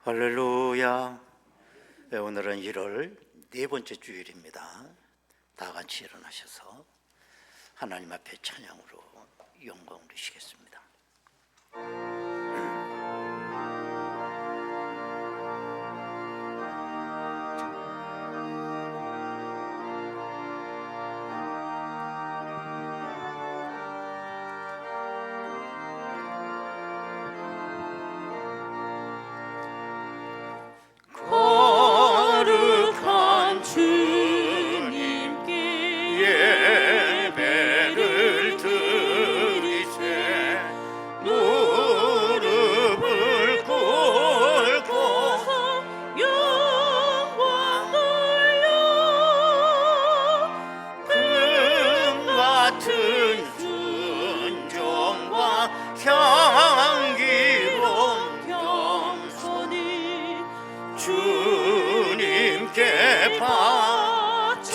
할렐루야. 오늘은 1월 네 번째 주일입니다. 다 같이 일어나셔서 하나님 앞에 찬양으로 영광 올리시겠습니다. 거룩한 주님께 예배를 드리세. 무릎을 꿇고서 영광 돌려 금 같은 순종과 향기로운 겸손이 주님께 바쳐서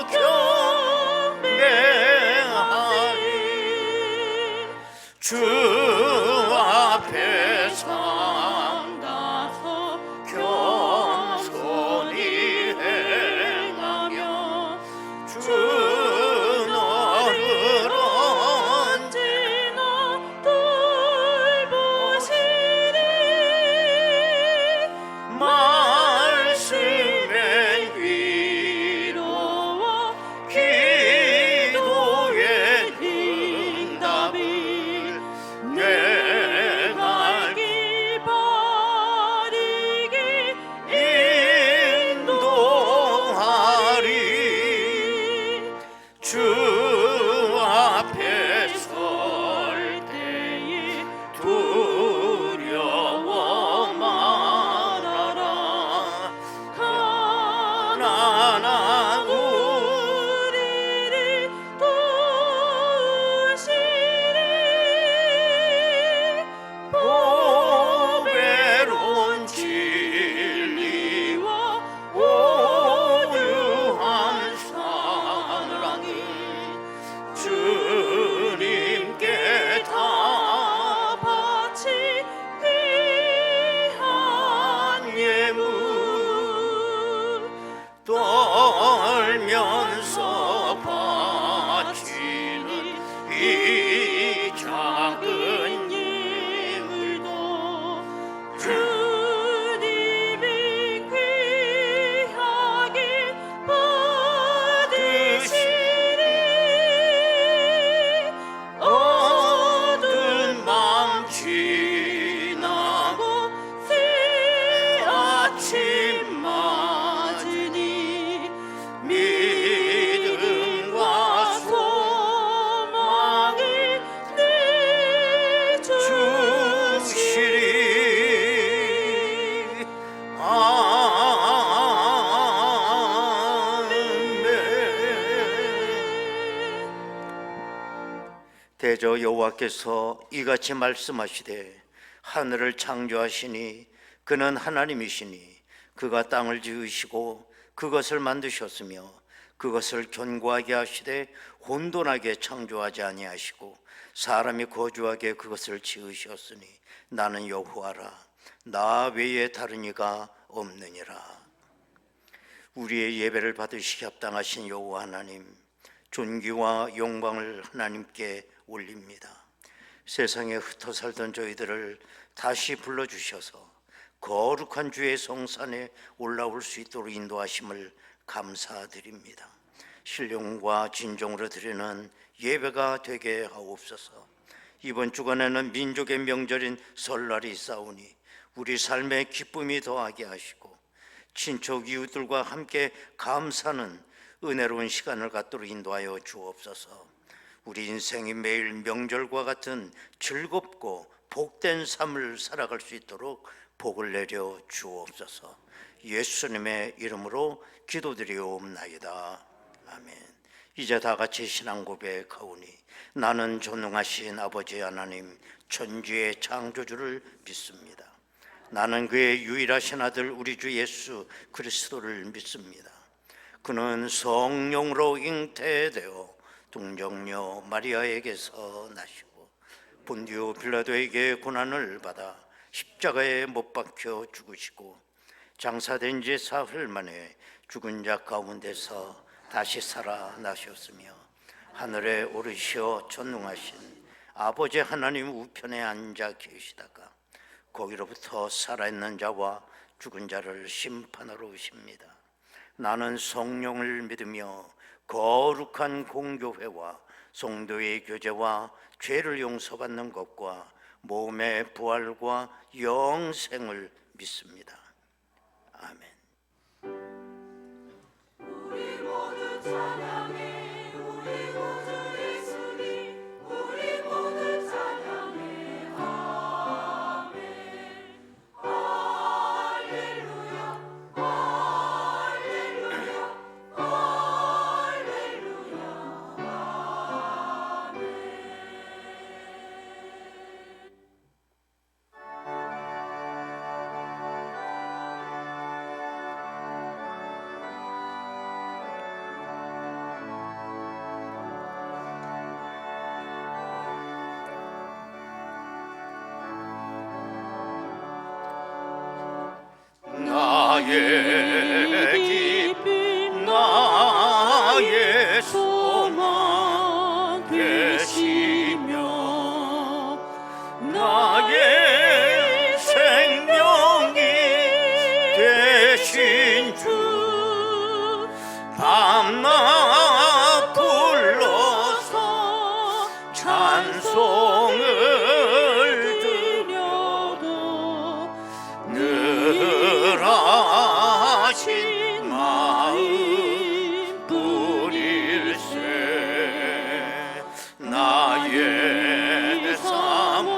경배하리. 주 앞에 삼가서 겸손히 행하며 주 너를 언제나 돌보시리. 말씀의 위로와 기도의 응답이 내 갈 길 바르게 인도하리. 주 앞에 설 때에 두려워 말아라. 가난한 우리를 도우시리. 보배로운 진리와 오유한 사랑이 주님께 다 바친 귀한 예물. 떨면서 바치는 이 작은 예물도 주님이 귀하게 받으시리. 어두운 밤 지나고 새 아침 맞으니 믿음과 소망이 내주시리. 대저 여호와께서 이같이 말씀하시되 하늘을 창조하시니 그는 하나님이시니 그가 땅을 지으시고 그것을 만드셨으며 그것을 견고하게 하시되 혼돈하게 창조하지 아니하시고 사람이 거주하게 그것을 지으셨으니 나는 여호와라. 나 외에 다른 이가 없느니라. 우리의 예배를 받으시기 합당하신 여호와 하나님, 존귀와 영광을 하나님께 올립니다. 세상에 흩어 살던 저희들을 다시 불러주셔서 거룩한 주의 성산에 올라올 수 있도록 인도하심을 감사드립니다. 신령과 진정으로 드리는 예배가 되게 하옵소서. 이번 주간에는 민족의 명절인 설날이 있사오니 우리 삶에 기쁨이 더하게 하시고 친척 이웃들과 함께 감사하는 은혜로운 시간을 갖도록 인도하여 주옵소서. 우리 인생이 매일 명절과 같은 즐겁고 복된 삶을 살아갈 수 있도록 복을 내려 주옵소서. 예수님의 이름으로 기도드리옵나이다. 아멘. 이제 다 같이 신앙 고백하오니 나는 전능하신 아버지 하나님 천지의 창조주를 믿습니다. 나는 그의 유일하신 아들 우리 주 예수 그리스도를 믿습니다. 그는 성령으로 잉태되어 동정녀 마리아에게서 나시고 본디오 빌라도에게 고난을 받아 십자가에 못 박혀 죽으시고 장사된 지 사흘 만에 죽은 자 가운데서 다시 살아나셨으며 하늘에 오르시어 전능하신 아버지 하나님 우편에 앉아 계시다가 거기로부터 살아있는 자와 죽은 자를 심판하러 오십니다. 나는 성령을 믿으며 거룩한 공교회와 성도의 교제와 죄를 용서받는 것과 몸의 부활과 영생을 믿습니다. 아멘. 우리 모두 찬양해 우리 구주 예수님 우리 모두 찬양해 아멘 할렐루야 할렐루야 할렐루야 아멘. 나의 기쁨 나의 소망 되시며 나의 생명이 되신 주 밤낮 불러서 찬송을 드려도 늘 하신 마음 뿐일세 나의 사모하는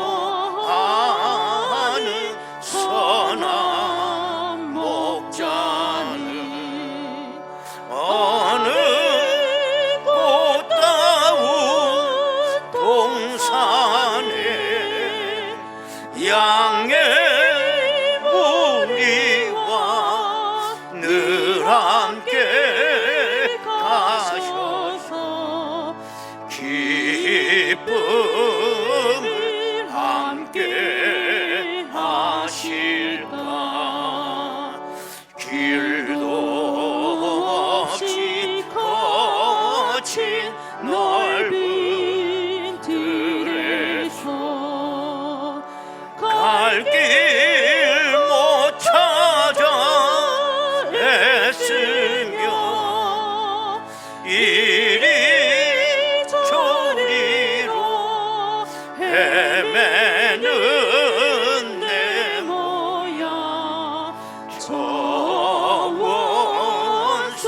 선한 목자는 어느 꽃다운 동산에 양의 무리와 늘 함께 가셔서 기쁨을 함께 하실까 길도 없이 거친 넓은 들에서 갈 길 못 찾아 애쓰며 이리 저리로 헤매는 내 모야 저 원수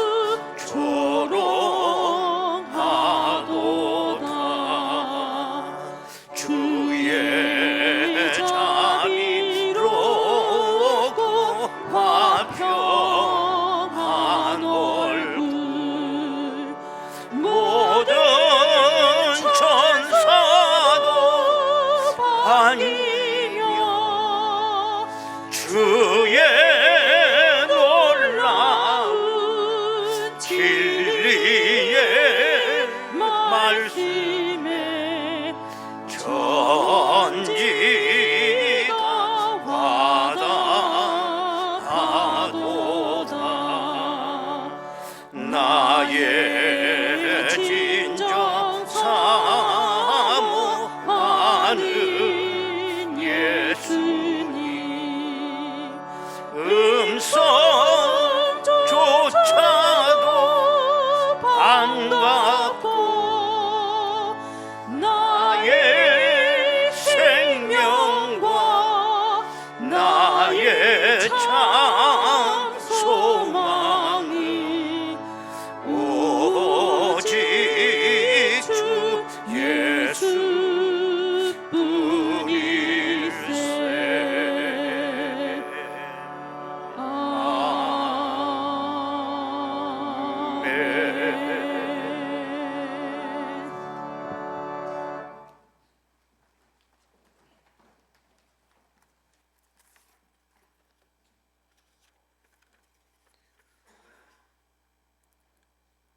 조롱하도다 주의 자비롭고 화평한 얼굴 모든 천사도 반이며 주의 놀라운 진리의 말씀에 전지가 와닿아도다 나의 진정 사모하는 예수님 음성조차도 반갑고 나의 생명과 나의 참 소망이 오직 주 예수뿐일세 아멘.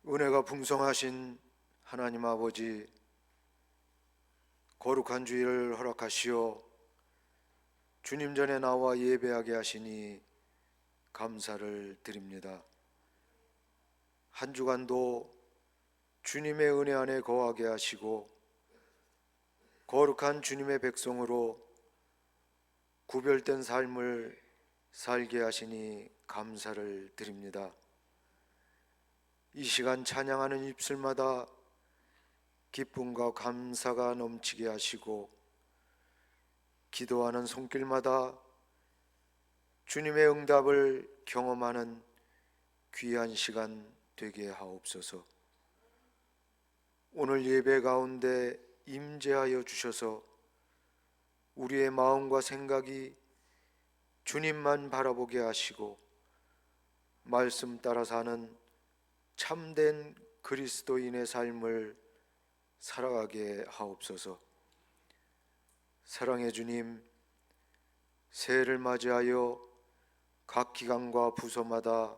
은혜가 풍성하신 하나님 아버지, 거룩한 주일을 허락하시어 주님 전에 나와 예배하게 하시니 감사를 드립니다. 한 주간도 주님의 은혜 안에 거하게 하시고 거룩한 주님의 백성으로 구별된 삶을 살게 하시니 감사를 드립니다. 이 시간 찬양하는 입술마다 기쁨과 감사가 넘치게 하시고 기도하는 손길마다 주님의 응답을 경험하는 귀한 시간 되게 하옵소서. 오늘 예배 가운데 임재하여 주셔서 우리의 마음과 생각이 주님만 바라보게 하시고 말씀 따라 사는 참된 그리스도인의 삶을 살아가게 하옵소서. 사랑의 주님, 새해를 맞이하여 각 기관과 부서마다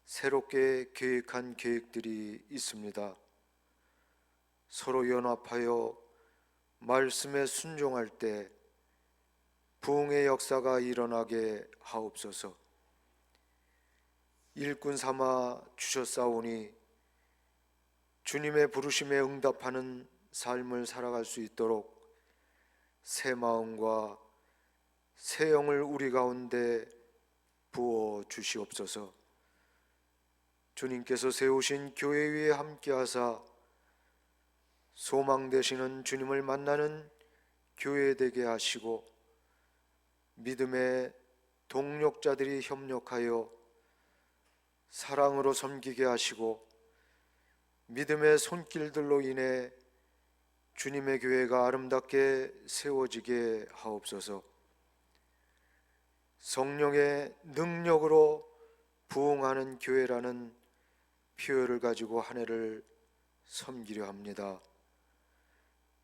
새롭게 계획한 계획들이 있습니다. 서로 연합하여 말씀에 순종할 때 부흥의 역사가 일어나게 하옵소서. 일꾼 삼아 주셨사오니 주님의 부르심에 응답하는 삶을 살아갈 수 있도록 새 마음과 새 영을 우리 가운데 부어 주시옵소서. 주님께서 세우신 교회 위에 함께하사 소망 되시는 주님을 만나는 교회 되게 하시고 믿음의 동력자들이 협력하여 사랑으로 섬기게 하시고 믿음의 손길들로 인해 주님의 교회가 아름답게 세워지게 하옵소서. 성령의 능력으로 부흥하는 교회라는 표현을 가지고 한 해를 섬기려 합니다.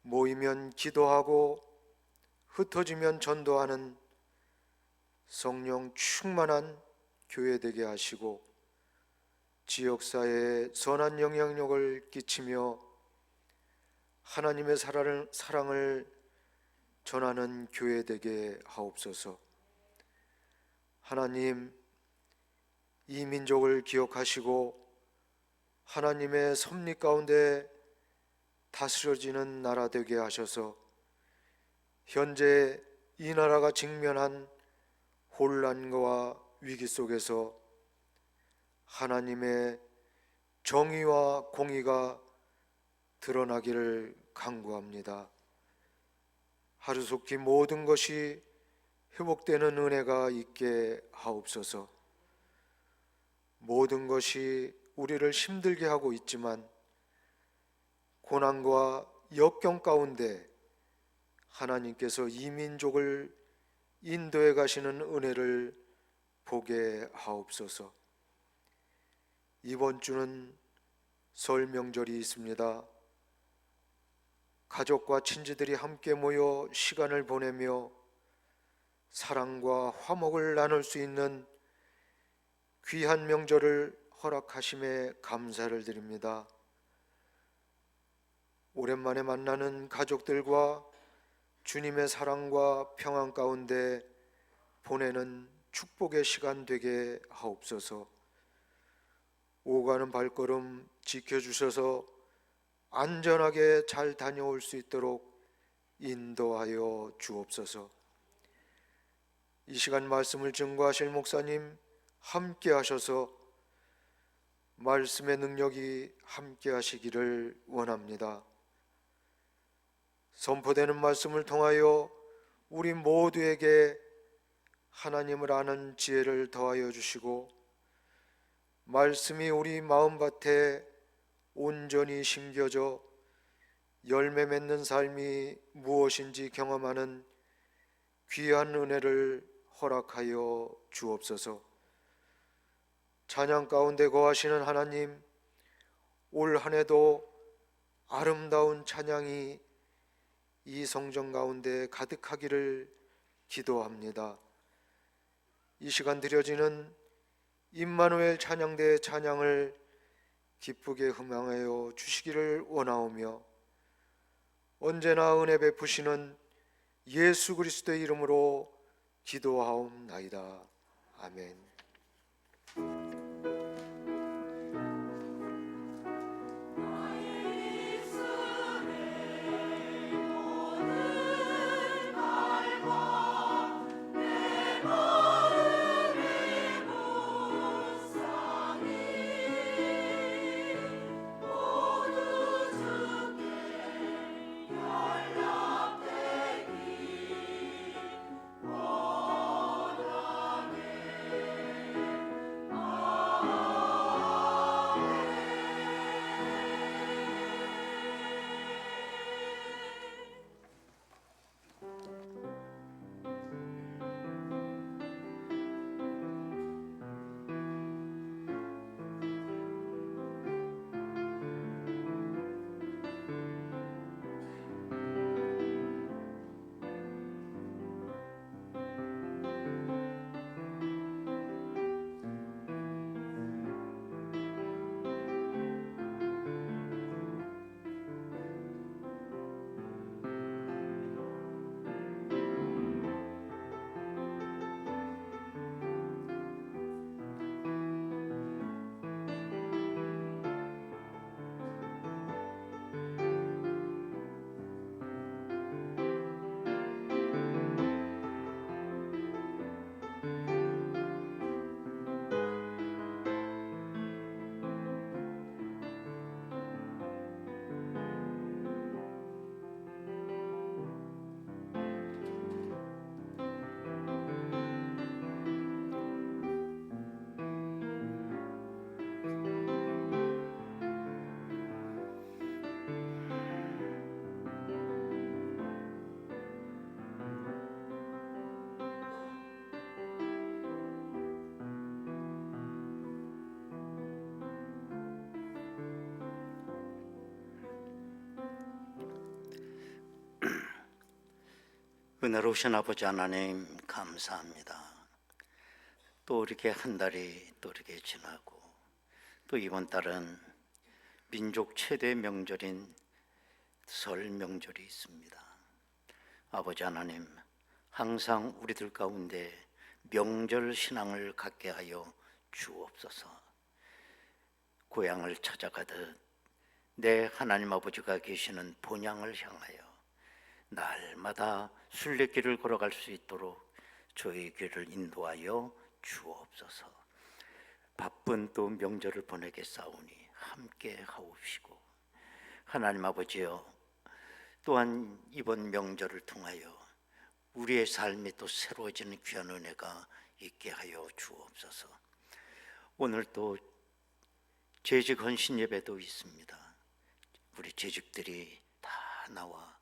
모이면 기도하고 흩어지면 전도하는 성령 충만한 교회 되게 하시고 지역사회에 선한 영향력을 끼치며 하나님의 사랑을 전하는 교회 되게 하옵소서. 하나님, 이 민족을 기억하시고 하나님의 섭리 가운데 다스려지는 나라 되게 하셔서 현재 이 나라가 직면한 혼란과 위기 속에서 하나님의 정의와 공의가 드러나기를 간구합니다. 하루속히 모든 것이 회복되는 은혜가 있게 하옵소서. 모든 것이 우리를 힘들게 하고 있지만 고난과 역경 가운데 하나님께서 이 민족을 인도해 가시는 은혜를 보게 하옵소서. 이번 주는 설 명절이 있습니다. 가족과 친지들이 함께 모여 시간을 보내며 사랑과 화목을 나눌 수 있는 귀한 명절을 허락하심에 감사를 드립니다. 오랜만에 만나는 가족들과 주님의 사랑과 평안 가운데 보내는 축복의 시간 되게 하옵소서. 오가는 발걸음 지켜주셔서 안전하게 잘 다녀올 수 있도록 인도하여 주옵소서. 이 시간 말씀을 증거하실 목사님 함께 하셔서 말씀의 능력이 함께 하시기를 원합니다. 선포되는 말씀을 통하여 우리 모두에게 하나님을 아는 지혜를 더하여 주시고 말씀이 우리 마음밭에 온전히 심겨져 열매 맺는 삶이 무엇인지 경험하는 귀한 은혜를 허락하여 주옵소서. 찬양 가운데 거하시는 하나님, 올 한 해도 아름다운 찬양이 이 성전 가운데 가득하기를 기도합니다. 이 시간 드려지는 임마누엘 찬양대의 찬양을 기쁘게 흥망하여 주시기를 원하오며 언제나 은혜 베푸시는 예수 그리스도의 이름으로 기도하옵나이다. 아멘. 은혜로우신 아버지 하나님 감사합니다. 또 이렇게 한 달이 또 이렇게 지나고 또 이번 달은 민족 최대 명절인 설 명절이 있습니다. 아버지 하나님 항상 우리들 가운데 명절 신앙을 갖게 하여 주옵소서. 고향을 찾아가듯 내 하나님 아버지가 계시는 본향을 향하여 날마다 순례길을 걸어갈 수 있도록 저희 길을 인도하여 주옵소서. 바쁜 또 명절을 보내겠사오니 함께 하옵시고 하나님 아버지여, 또한 이번 명절을 통하여 우리의 삶이 또 새로워지는 귀한 은혜가 있게 하여 주옵소서. 오늘 또 재직 헌신 예배도 있습니다. 우리 재직들이 다 나와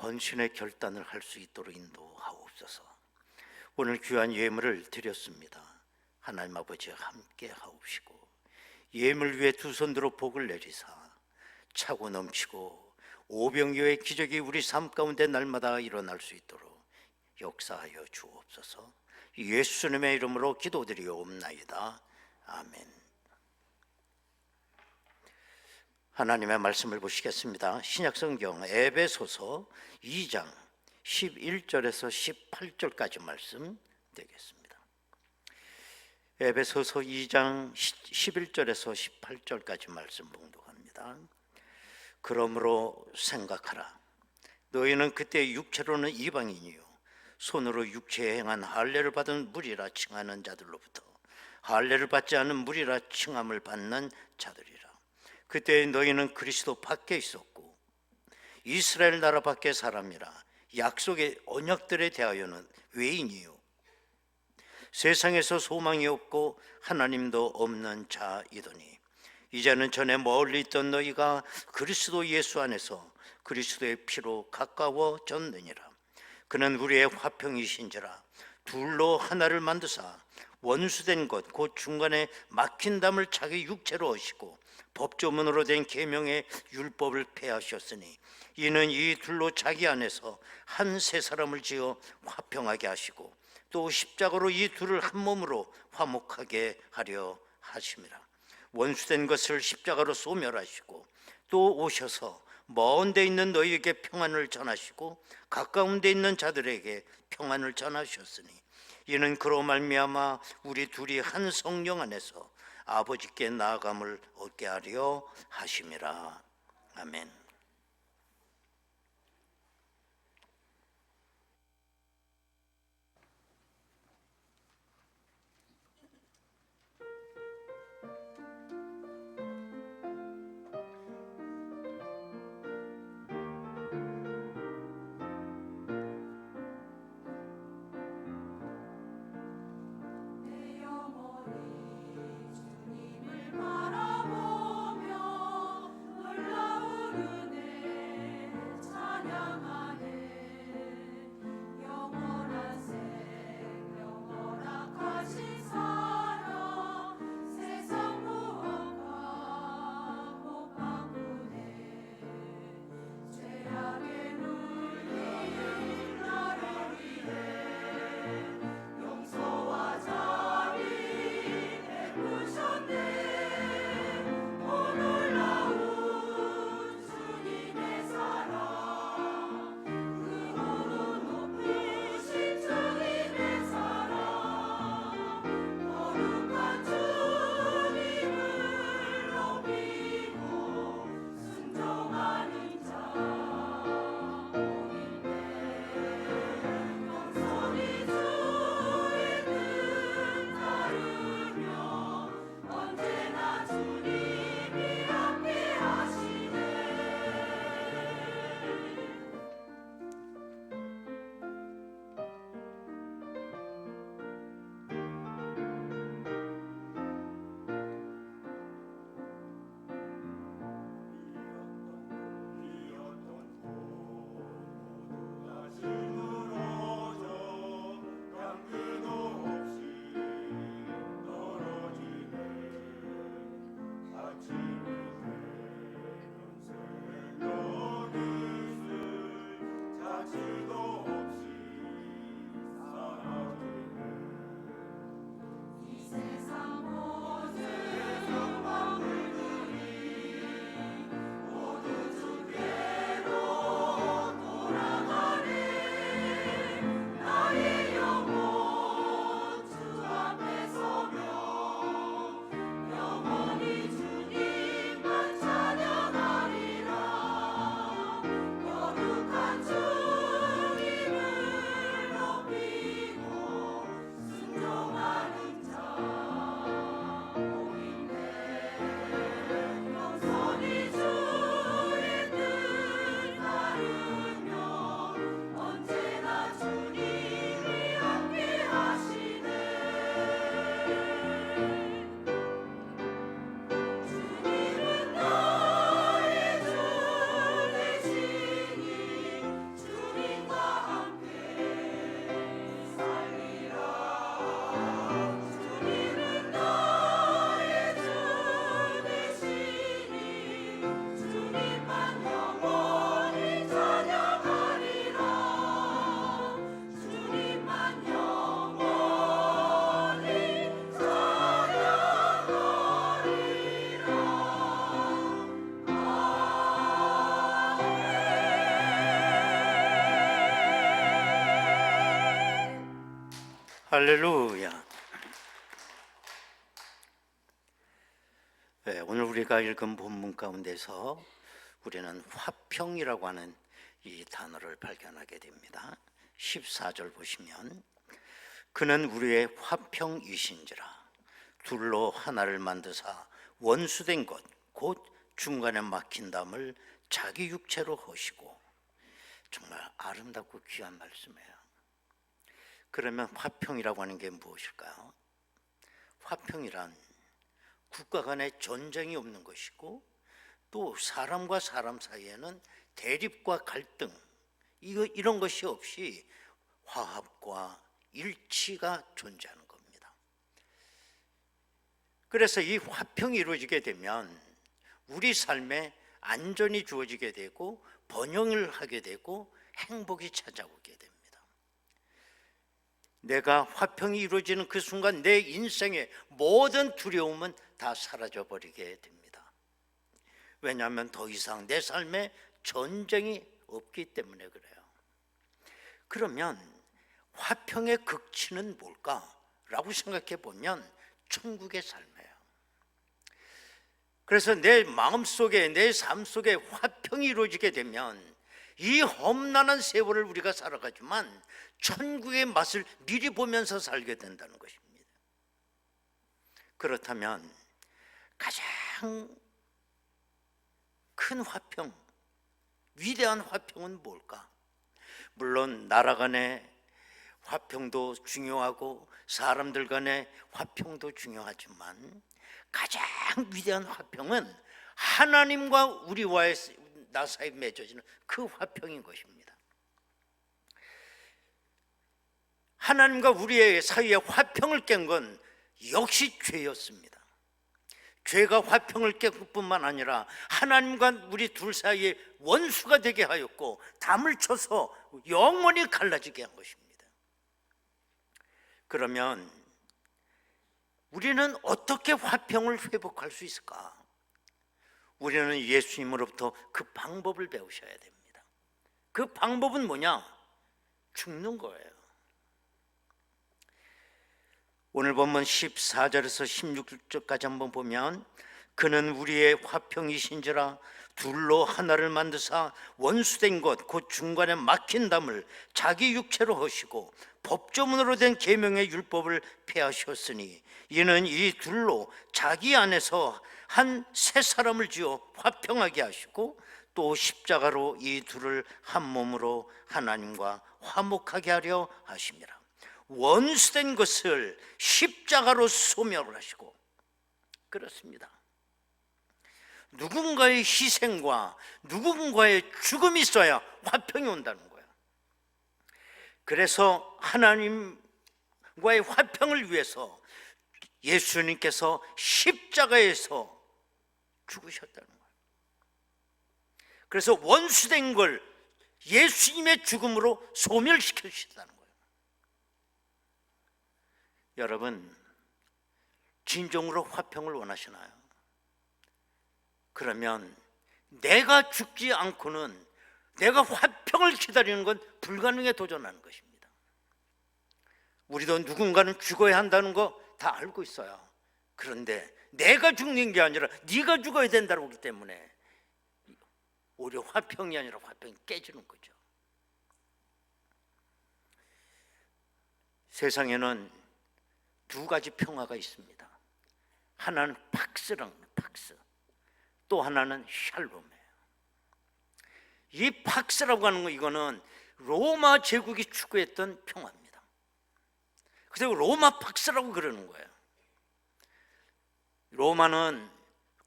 헌신의 결단을 할 수 있도록 인도하옵소서. 오늘 귀한 예물을 드렸습니다. 하나님 아버지 함께 하옵시고 예물 위에 두 손 들어 복을 내리사 차고 넘치고 오병이어의 기적이 우리 삶 가운데 날마다 일어날 수 있도록 역사하여 주옵소서. 예수님의 이름으로 기도드리옵나이다. 아멘. 하나님의 말씀을 보시겠습니다. 신약성경 에베소서 2장 11절에서 18절까지 말씀 되겠습니다. 에베소서 2장 11절에서 18절까지 말씀 봉독합니다. 그러므로 생각하라. 너희는 그때 육체로는 이방인이요 손으로 육체에 행한 할례를 받은 무리라 칭하는 자들로부터 할례를 받지 않은 무리라 칭함을 받는 자들이라. 그때 너희는 그리스도 밖에 있었고 이스라엘 나라 밖의 사람이라 약속의 언약들에 대하여는 외인이요 세상에서 소망이 없고 하나님도 없는 자이더니 이제는 전에 멀리 있던 너희가 그리스도 예수 안에서 그리스도의 피로 가까워졌느니라. 그는 우리의 화평이신지라 둘로 하나를 만드사 원수된 것 곧 중간에 막힌 담을 자기 육체로 하시고 법조문으로 된 계명의 율법을 폐하셨으니 이는 이 둘로 자기 안에서 한 새 사람을 지어 화평하게 하시고 또 십자가로 이 둘을 한 몸으로 화목하게 하려 하심이라. 원수된 것을 십자가로 소멸하시고 또 오셔서 먼 데 있는 너희에게 평안을 전하시고 가까운 데 있는 자들에게 평안을 전하셨으니 이는 그로 말미암아 우리 둘이 한 성령 안에서 아버지께 나아감을 얻게 하려 하심이라. 아멘. 내 영혼이 주님을 바라보며 놀라운 은혜 찬양하네. 영원한 생명 허락하신 사랑 세상 무엇과 못 바꾸네. 죄악에 눌린 나를 위해 용서와 자비 베푸셨네. 오 놀라운 주님의 사랑, 크고 높으신 주님의 사랑, 거룩한 주님을 높이고 순종하는 자 복이네. 영원히 주의 뜻 따르며 언제나 주님이 함께 하시네. 이 세상 모든 영광물들이 모두 주께로 돌아가네. 나의 영혼 주 앞에 서며 영원히 주님만 찬양하리라. 거룩한 주님을 높이고 순종하는 자 복이네. 영원히 주의 뜻 따르며 언제나 주님이 함께 하시네. 주님은 나의 주 되시니 주님과 함께 살리라. 주님은 나의 주 되시니 주님만 영원히 찬양하리라. 주님만 영원히 할렐루야. 네, 오늘 우리가 읽은 본문 가운데서 우리는 화평이라고 하는 이 단어를 발견하게 됩니다. 14절 보시면 그는 우리의 화평이신지라 둘로 하나를 만드사 원수된 것 곧 중간에 막힌 담을 자기 육체로 하시고. 정말 아름답고 귀한 말씀이에요. 그러면 화평이라고 하는 게 무엇일까요? 화평이란 국가 간에 전쟁이 없는 것이고 또 사람과 사람 사이에는 대립과 갈등 이런 것이 없이 화합과 일치가 존재하는 겁니다. 그래서 이 화평이 이루어지게 되면 우리 삶에 안전이 주어지게 되고 번영을 하게 되고 행복이 찾아오게 됩니다. 내가 화평이 이루어지는 그 순간 내 인생의 모든 두려움은 다 사라져 버리게 됩니다. 왜냐하면 더 이상 내 삶에 전쟁이 없기 때문에 그래요. 그러면 화평의 극치는 뭘까라고 생각해 보면 천국의 삶이에요. 그래서 내 마음속에, 내 삶 속에 화평이 이루어지게 되면 이 험난한 세월을 우리가 살아가지만 천국의 맛을 미리 보면서 살게 된다는 것입니다. 그렇다면 가장 큰 화평, 위대한 화평은 뭘까? 물론 나라 간의 화평도 중요하고 사람들 간의 화평도 중요하지만 가장 위대한 화평은 하나님과 우리와의 나 사이에 맺어지는 그 화평인 것입니다. 하나님과 우리의 사이에 화평을 깬 건 역시 죄였습니다. 죄가 화평을 깰 뿐만 아니라 하나님과 우리 둘 사이에 원수가 되게 하였고 담을 쳐서 영원히 갈라지게 한 것입니다. 그러면 우리는 어떻게 화평을 회복할 수 있을까? 우리는 예수님으로부터 그 방법을 배우셔야 됩니다. 그 방법은 뭐냐? 죽는 거예요. 오늘 본문 14절에서 16절까지 한번 보면 그는 우리의 화평이신지라 둘로 하나를 만드사 원수된 것 곧 중간에 막힌 담을 자기 육체로 하시고 법조문으로 된 계명의 율법을 폐하셨으니 이는 이 둘로 자기 안에서 한 새 사람을 지어 화평하게 하시고 또 십자가로 이 둘을 한 몸으로 하나님과 화목하게 하려 하심이라. 원수된 것을 십자가로 소멸을 하시고, 그렇습니다. 누군가의 희생과 누군가의 죽음이 있어야 화평이 온다는 거예요. 그래서 하나님과의 화평을 위해서 예수님께서 십자가에서 죽으셨다는 거예요. 그래서 원수된 걸 예수님의 죽음으로 소멸시켜 주셨다는 거예요. 여러분, 진정으로 화평을 원하시나요? 그러면 내가 죽지 않고는 내가 화평을 기다리는 건 불가능에 도전하는 것입니다. 우리도 누군가는 죽어야 한다는 거 다 알고 있어요. 그런데 내가 죽는 게 아니라 네가 죽어야 된다고 하기 때문에 오히려 화평이 아니라 화평이 깨지는 거죠. 세상에는 두 가지 평화가 있습니다. 하나는 팍스랑 팍스, 또 하나는 샬롬이에요. 이 팍스라고 하는 거, 이거는 로마 제국이 추구했던 평화입니다. 그래서 로마 팍스라고 그러는 거예요. 로마는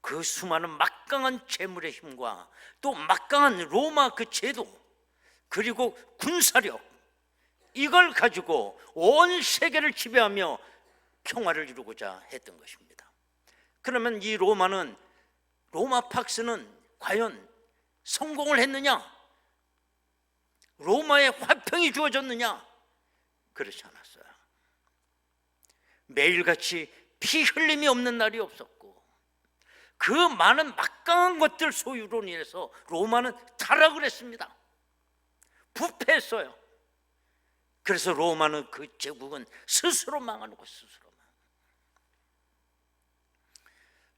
그 수많은 막강한 재물의 힘과 또 막강한 로마 그 제도, 그리고 군사력, 이걸 가지고 온 세계를 지배하며 평화를 이루고자 했던 것입니다. 그러면 이 로마 팍스는 과연 성공을 했느냐? 로마에 화평이 주어졌느냐? 그렇지 않았어요. 매일같이 피 흘림이 없는 날이 없었고, 그 많은 막강한 것들 소유로 인해서 로마는 타락을 했습니다. 부패했어요. 그래서 로마는, 그 제국은 스스로 망하는 것, 스스로.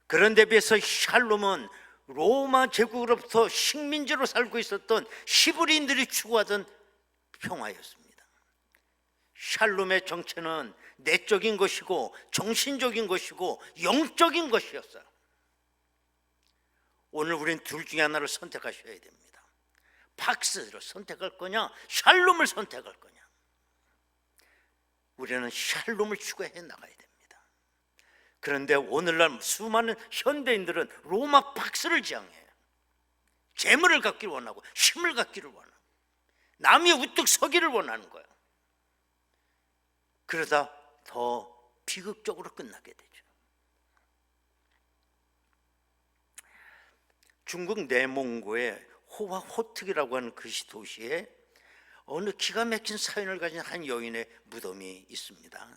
그런데 비해서 샬롬은 로마 제국으로부터 식민지로 살고 있었던 히브리인들이 추구하던 평화였습니다. 샬롬의 정체는 내적인 것이고 정신적인 것이고 영적인 것이었어요. 오늘 우리는 둘 중에 하나를 선택하셔야 됩니다. 팍스를 선택할 거냐, 샬롬을 선택할 거냐. 우리는 샬롬을 추구해 나가야 됩니다. 그런데 오늘날 수많은 현대인들은 로마 팍스를 지향해요. 재물을 갖기를 원하고 힘을 갖기를 원하고 남이 우뚝 서기를 원하는 거예요. 그러다 더 비극적으로 끝나게 되죠. 중국 내몽고의 호화호특이라고 하는 그 도시에 어느 기가 막힌 사연을 가진 한 여인의 무덤이 있습니다.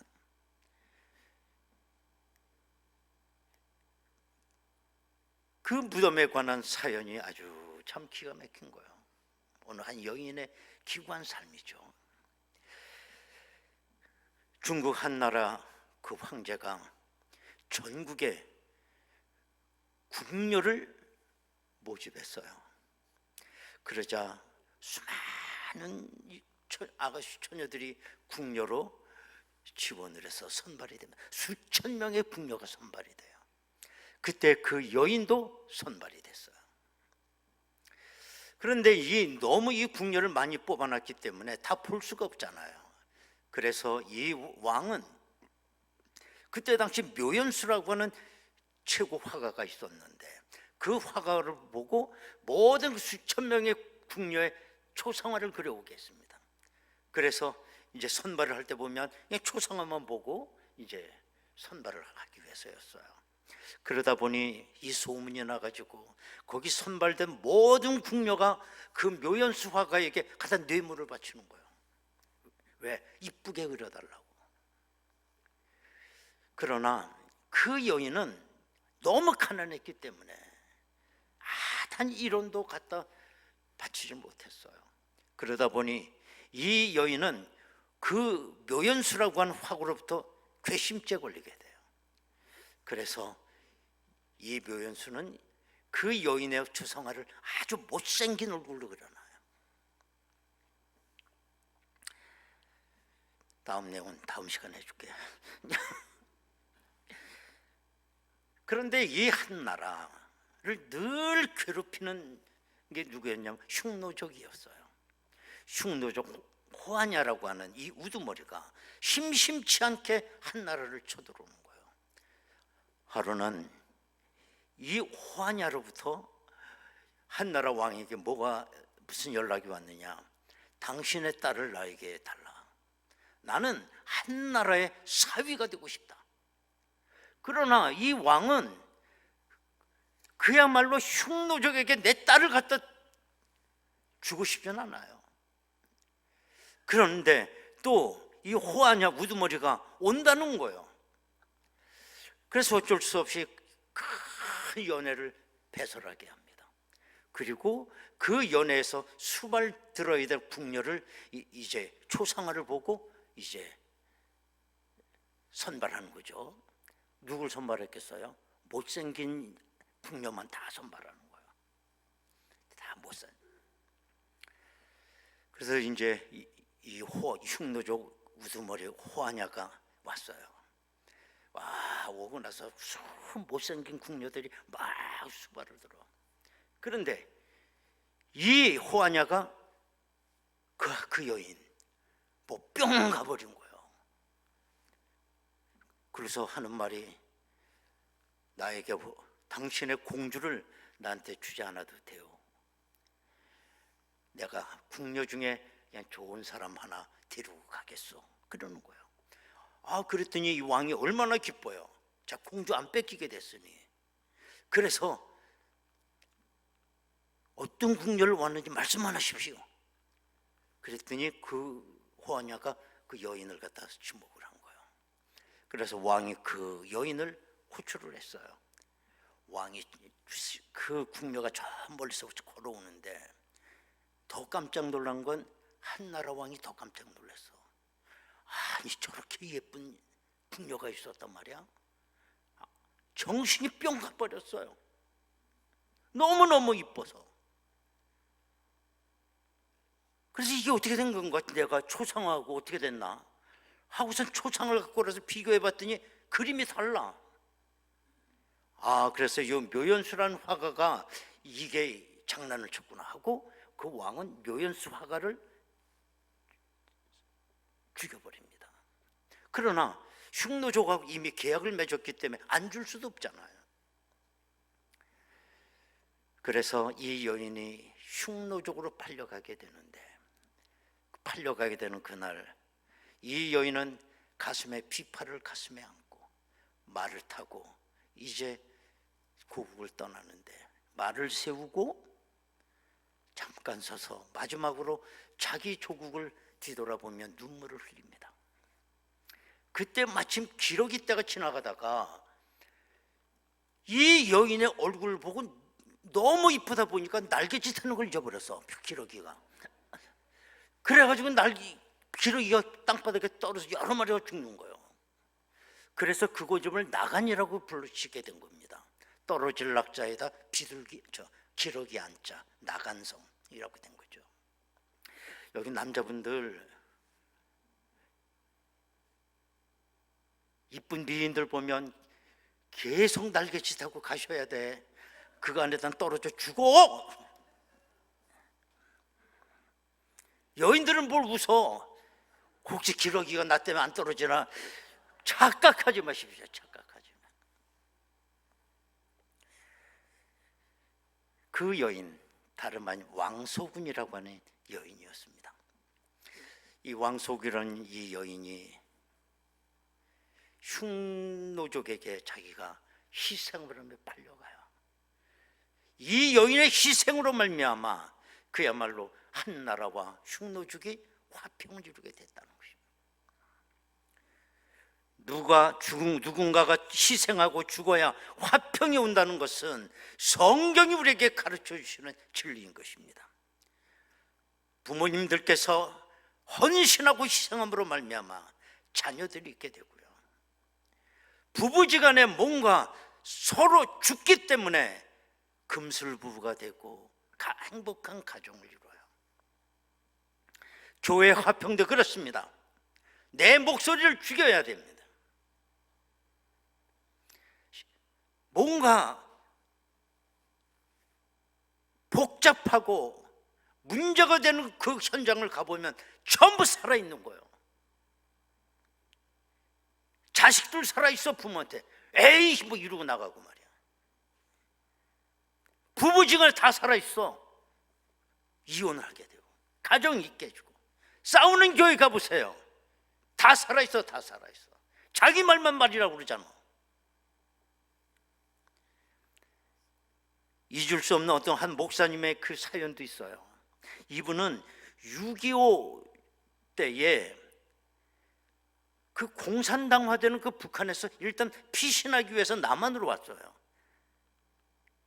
그 무덤에 관한 사연이 아주 참 기가 막힌 거예요. 어느 한 여인의 기구한 삶이죠. 중국 한나라 그 황제가 전국에 궁녀를 모집했어요. 그러자 수많은 아가씨 처녀들이 궁녀로 지원을 해서 선발이 됩니다. 수천 명의 궁녀가 선발이 돼요. 그때 그 여인도 선발이 됐어요. 그런데 너무 이 궁녀를 많이 뽑아놨기 때문에 다 볼 수가 없잖아요. 그래서 이 왕은 그때 당시 묘연수라고 하는 최고 화가가 있었는데 그 화가를 보고 모든 수천 명의 궁녀의 초상화를 그려오게 했습니다. 그래서 이제 선발을 할 때 보면 초상화만 보고 이제 선발을 하기 위해서였어요. 그러다 보니 이 소문이 나가지고 거기 선발된 모든 궁녀가 그 묘연수 화가에게 갖다 뇌물을 바치는 거예요. 왜? 이쁘게 그려달라고. 그러나 그 여인은 너무 가난했기 때문에 단 1원도 갖다 바치지 못했어요. 그러다 보니 이 여인은 그 묘연수라고 하는 화가로부터 괘씸죄 걸리게 돼요. 그래서 이 묘연수는 그 여인의 초상화를 아주 못생긴 얼굴로 그려놔요. 다음 내용은 다음 시간에 해줄게요. 그런데 이 한나라를 늘 괴롭히는 게 누구였냐면 흉노족이었어요. 흉노족 호하냐라고 하는 이 우두머리가 심심치 않게 한나라를 쳐들어오는 거예요. 하루는 이 호하냐로부터 한나라 왕에게 무슨 연락이 왔느냐. 당신의 딸을 나에게 달라. 나는 한나라의 사위가 되고 싶다. 그러나 이 왕은 그야말로 흉노족에게 내 딸을 갖다 주고 싶진 않아요. 그런데 또 이 호하냐 우두머리가 온다는 거예요. 그래서 어쩔 수 없이 큰 연회를 배설하게 합니다. 그리고 그 연회에서 수발 들어야 될 궁녀를 이제 초상화를 보고 이제 선발하는 거죠. 누굴 선발했겠어요? 못생긴 궁녀만 다 선발하는 거예요. 다 못생. 그래서 이제 이 흉노족 우두머리 호하냐가 왔어요. 와, 오고 나서 못생긴 궁녀들이 막 수발을 들어. 그런데 이 호하냐가 그 여인 뿅 가버린 거예요. 그래서 하는 말이 나에게 당신의 공주를 나한테 주지 않아도 돼요. 내가 궁녀 중에 그냥 좋은 사람 하나 데리고 가겠어. 그러는 거예요. 그랬더니 이 왕이 얼마나 기뻐요. 자, 공주 안 뺏기게 됐으니. 그래서 어떤 궁녀를 왔는지 말씀만 하십시오. 그랬더니 그 호하냐가 그 여인을 갖다 주목을 한 거예요. 그래서 왕이 그 여인을 호출을 했어요. 왕이 그 궁녀가 저 멀리서 걸어오는데 더 깜짝 놀란 건 한나라 왕이 더 깜짝 놀랐어. 아니, 저렇게 예쁜 궁녀가 있었단 말이야. 정신이 뿅 가버렸어요. 너무너무 이뻐서. 그래서 이게 어떻게 된 건가? 내가 초상화하고 어떻게 됐나 하고선 초상을 갖고 와서 비교해봤더니 그림이 달라. 그래서 이 묘연수라는 화가가 이게 장난을 쳤구나 하고 그 왕은 묘연수 화가를 죽여버립니다. 그러나 흉노족하고 이미 계약을 맺었기 때문에 안 줄 수도 없잖아요. 그래서 이 여인이 흉노족으로 팔려가게 되는데, 팔려가게 되는 그날 이 여인은 가슴에 비파를 가슴에 안고 말을 타고 이제 고국을 떠나는데, 말을 세우고 잠깐 서서 마지막으로 자기 조국을 뒤돌아보며 눈물을 흘립니다. 그때 마침 기러기 떼가 지나가다가 이 여인의 얼굴을 보고 너무 이쁘다 보니까 날개짓 하는 걸 잊어버렸어, 기러기가. 그래가지고 기러기가 땅바닥에 떨어져 여러 마리가 죽는 거예요. 그래서 그 고점을 나간이라고 부르시게 된 겁니다. 떨어질 낙자에다 기러기 안자, 나간성이라고 된 거죠. 여기 남자분들 이쁜 미인들 보면 계속 날개짓하고 가셔야 돼. 그거 안에다 떨어져 죽어. 여인들은 뭘 웃어? 혹시 기러기가 나 때문에 안 떨어지나? 착각하지 마십시오. 착각하지 마. 그 여인 다름 아닌 왕소군이라고 하는 여인이었습니다. 이 왕소군이라는 이 여인이 흉노족에게 자기가 희생을 하며 팔려가요. 이 여인의 희생으로 말미암아 그야말로 한나라와 흉노족이 화평을 이루게 됐다는 것입니다. 누군가가 희생하고 죽어야 화평이 온다는 것은 성경이 우리에게 가르쳐 주시는 진리인 것입니다. 부모님들께서 헌신하고 희생함으로 말미암아 자녀들이 있게 되고요, 부부지간에 뭔가 서로 죽기 때문에 금슬부부가 되고 행복한 가정을 이루어요. 교회 화평도 그렇습니다. 내 목소리를 죽여야 됩니다. 뭔가 복잡하고 문제가 되는 그 현장을 가보면 전부 살아있는 거예요. 자식들 살아있어. 부모한테 에이 뭐 이러고 나가고 말이야. 부부지간에 다 살아있어. 이혼을 하게 되고 가정이 깨지고. 싸우는 교회 가보세요. 다 살아있어. 다 살아있어. 자기 말만 말이라고 그러잖아. 잊을 수 없는 어떤 한 목사님의 그 사연도 있어요. 이분은 6.25 때에 그 공산당화되는 그 북한에서 일단 피신하기 위해서 남한으로 왔어요.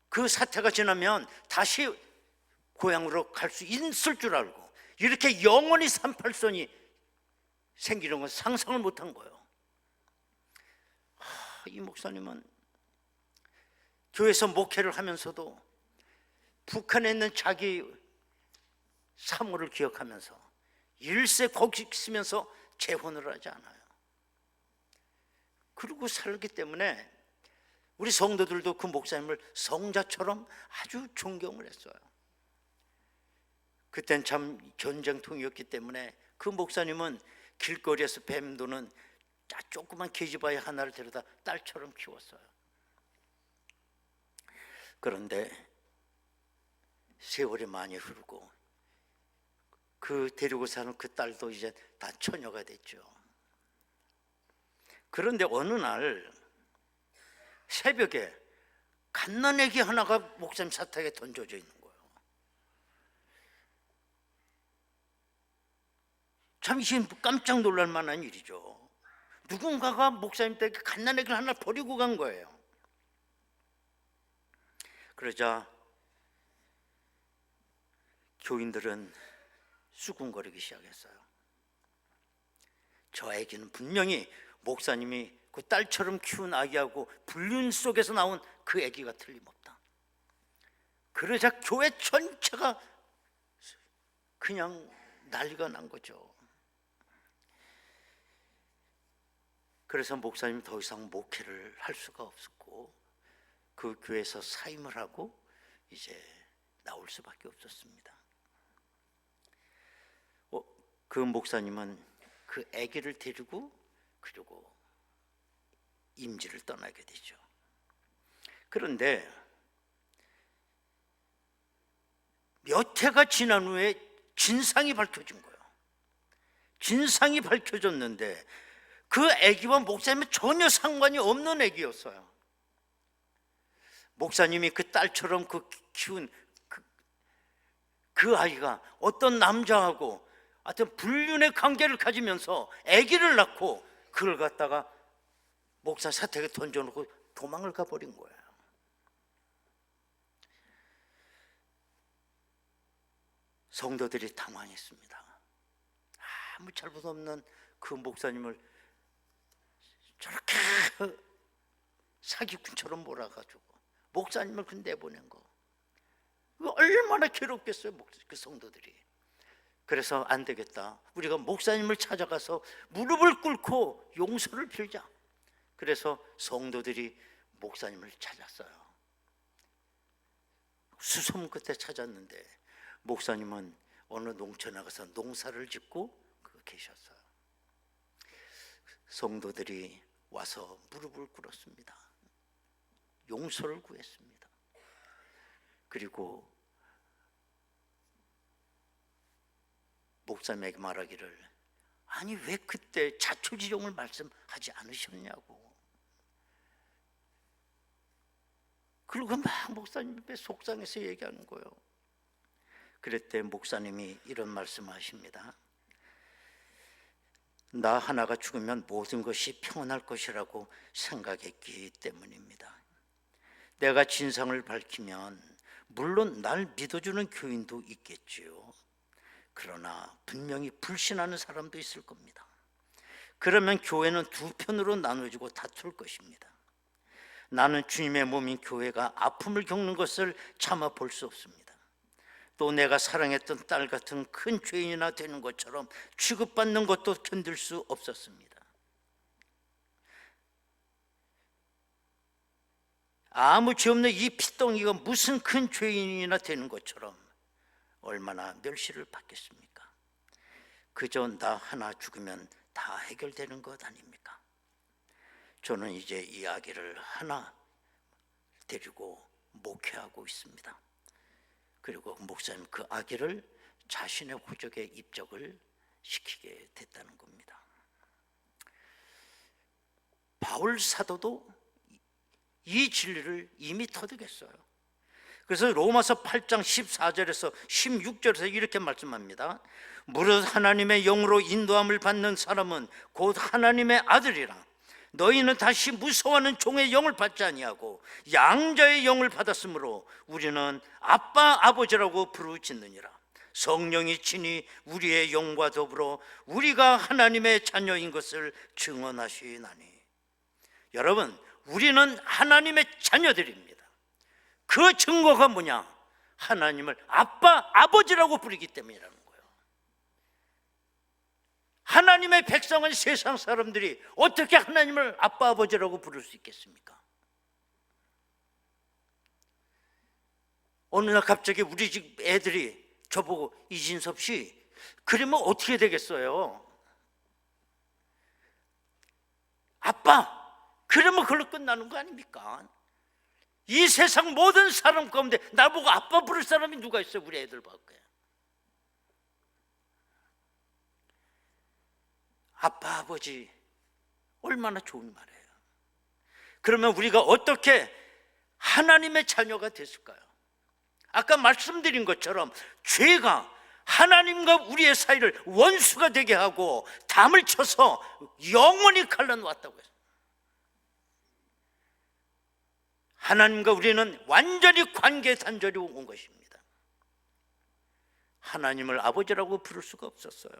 그 사태가 지나면 다시 고향으로 갈 수 있을 줄 알고 이렇게 영원히 38선이 생기는 건 상상을 못한 거예요. 이 목사님은 교회에서 목회를 하면서도 북한에 있는 자기 사모를 기억하면서 일세 거기 있으면서 재혼을 하지 않아요. 그러고 살기 때문에 우리 성도들도 그 목사님을 성자처럼 아주 존경을 했어요. 그땐 참 전쟁통이었기 때문에 그 목사님은 길거리에서 뱀도는 조그만 계집아이 하나를 데려다 딸처럼 키웠어요. 그런데 세월이 많이 흐르고 그 데리고 사는 그 딸도 이제 다 처녀가 됐죠. 그런데 어느 날 새벽에 갓난아기 하나가 목사님 사택에 던져져 있는 거예요. 참 이게 깜짝 놀랄 만한 일이죠. 누군가가 목사님 댁에 갓난아기를 하나 버리고 간 거예요. 그러자 교인들은 수군거리기 시작했어요. 저 아기는 분명히 목사님이 그 딸처럼 키운 아기하고 불륜 속에서 나온 그 아기가 틀림없다. 그러자 교회 전체가 그냥 난리가 난 거죠. 그래서 목사님이 더 이상 목회를 할 수가 없었고 그 교회에서 사임을 하고 이제 나올 수밖에 없었습니다. 그 목사님은 그 아기를 데리고 그리고 임지를 떠나게 되죠. 그런데 몇 해가 지난 후에 진상이 밝혀진 거예요. 진상이 밝혀졌는데 그 아기와 목사님은 전혀 상관이 없는 아기였어요. 목사님이 그 딸처럼 키운 그 아이가 어떤 남자하고 하여튼 불륜의 관계를 가지면서 아기를 낳고 그걸 갖다가 목사 사택에 던져놓고 도망을 가버린 거예요. 성도들이 당황했습니다. 아무 잘못 없는 그 목사님을 저렇게 사기꾼처럼 몰아가지고 목사님을 그 내보낸 거, 그거 얼마나 괴롭겠어요, 그 성도들이. 그래서 안 되겠다, 우리가 목사님을 찾아가서 무릎을 꿇고 용서를 빌자. 그래서 성도들이 목사님을 찾았어요. 수소문 끝에 찾았는데 목사님은 어느 농촌에 가서 농사를 짓고 계셨어요. 성도들이 와서 무릎을 꿇었습니다. 용서를 구했습니다. 그리고 목사님에게 말하기를, 아니 왜 그때 자초지종을 말씀하지 않으셨냐고. 그리고 막 목사님의 속상해서 얘기하는 거예요. 그랬더니 목사님이 이런 말씀하십니다. 나 하나가 죽으면 모든 것이 평온할 것이라고 생각했기 때문입니다. 내가 진상을 밝히면 물론 날 믿어주는 교인도 있겠지요. 그러나 분명히 불신하는 사람도 있을 겁니다. 그러면 교회는 두 편으로 나눠지고 다툴 것입니다. 나는 주님의 몸인 교회가 아픔을 겪는 것을 참아 볼 수 없습니다. 또 내가 사랑했던 딸 같은 큰 죄인이나 되는 것처럼 취급받는 것도 견딜 수 없었습니다. 아무 죄 없는 이 피덩이가 무슨 큰 죄인이나 되는 것처럼 얼마나 멸시를 받겠습니까? 그저 나 하나 죽으면 다 해결되는 것 아닙니까? 저는 이제 이 아기를 하나 데리고 목회하고 있습니다. 그리고 목사님 그 아기를 자신의 호적에 입적을 시키게 됐다는 겁니다. 바울 사도도 이 진리를 이미 터득했어요. 그래서 로마서 8장 14절에서 16절에서 이렇게 말씀합니다. 무릇 하나님의 영으로 인도함을 받는 사람은 곧 하나님의 아들이라. 너희는 다시 무서워하는 종의 영을 받지 아니하고 양자의 영을 받았으므로 우리는 아빠 아버지라고 부르짖느니라. 성령이 친히 우리의 영과 더불어 우리가 하나님의 자녀인 것을 증언하시나니. 여러분, 우리는 하나님의 자녀들입니다. 그 증거가 뭐냐? 하나님을 아빠 아버지라고 부르기 때문이라는 거예요. 하나님의 백성은 세상 사람들이 어떻게 하나님을 아빠 아버지라고 부를 수 있겠습니까? 어느 날 갑자기 우리 집 애들이 저보고, 이진섭 씨, 그러면 어떻게 되겠어요? 아빠, 그러면 그걸로 끝나는 거 아닙니까? 이 세상 모든 사람 가운데 나보고 아빠 부를 사람이 누가 있어요? 우리 애들 밖에. 아빠 아버지 얼마나 좋은 말이에요. 그러면 우리가 어떻게 하나님의 자녀가 됐을까요? 아까 말씀드린 것처럼 죄가 하나님과 우리의 사이를 원수가 되게 하고 담을 쳐서 영원히 갈라놓았다고 했어요. 하나님과 우리는 완전히 관계 단절이 온 것입니다. 하나님을 아버지라고 부를 수가 없었어요.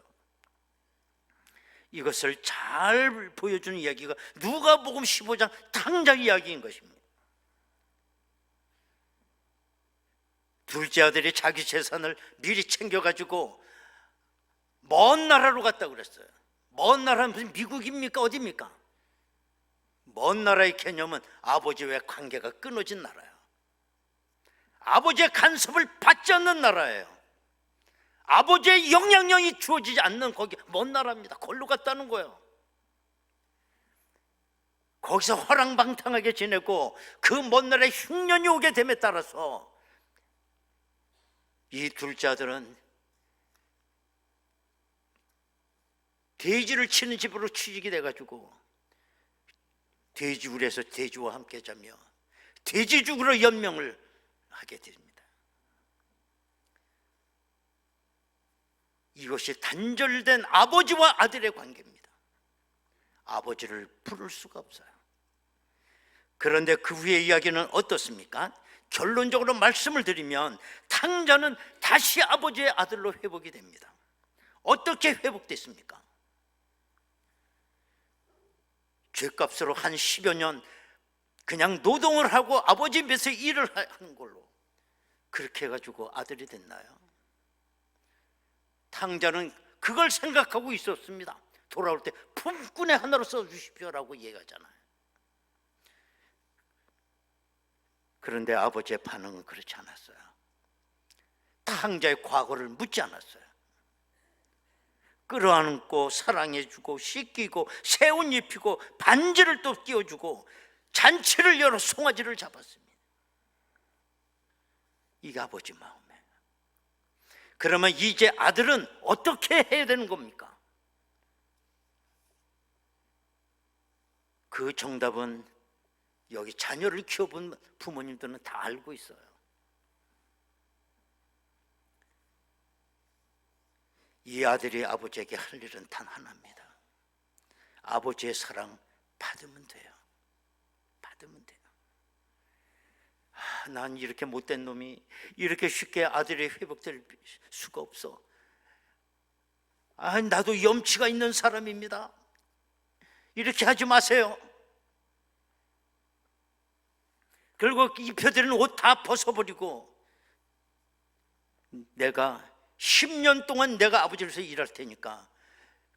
이것을 잘 보여주는 이야기가 누가복음 15장 당장 이야기인 것입니다. 둘째 아들이 자기 재산을 미리 챙겨가지고 먼 나라로 갔다고 그랬어요. 먼 나라는 무슨 미국입니까? 어디입니까? 먼 나라의 개념은 아버지와의 관계가 끊어진 나라예요. 아버지의 간섭을 받지 않는 나라예요. 아버지의 영향력이 주어지지 않는 거기 먼 나라입니다. 거기로 갔다는 거예요. 거기서 허랑방탕하게 지내고 그 먼 나라에 흉년이 오게 됨에 따라서 이 둘째 아들은 돼지를 치는 집으로 취직이 돼가지고 돼지굴에서 돼지와 함께 자며 돼지죽으로 연명을 하게 됩니다. 이것이 단절된 아버지와 아들의 관계입니다. 아버지를 부를 수가 없어요. 그런데 그 후의 이야기는 어떻습니까? 결론적으로 말씀을 드리면 탕자는 다시 아버지의 아들로 회복이 됩니다. 어떻게 회복됐습니까? 죗값으로 한 10여 년 그냥 노동을 하고 아버지 뱃에 일을 하는 걸로 그렇게 해가지고 아들이 됐나요? 탕자는 그걸 생각하고 있었습니다. 돌아올 때 품꾼의 하나로 써주십시오라고 얘기하잖아요. 그런데 아버지의 반응은 그렇지 않았어요. 탕자의 과거를 묻지 않았어요. 끌어안고 사랑해주고 씻기고 새 옷 입히고 반지를 또 끼워주고 잔치를 열어 송아지를 잡았습니다. 이게 아버지 마음이에요. 그러면 이제 아들은 어떻게 해야 되는 겁니까? 그 정답은 여기 자녀를 키워본 부모님들은 다 알고 있어요. 이 아들이 아버지에게 할 일은 단 하나입니다. 아버지의 사랑 받으면 돼요. 받으면 돼요. 난 이렇게 못된 놈이 이렇게 쉽게 아들이 회복될 수가 없어. 나도 염치가 있는 사람입니다. 이렇게 하지 마세요. 결국 입혀드린 옷 다 벗어버리고 내가 10년 동안 내가 아버지로서 일할 테니까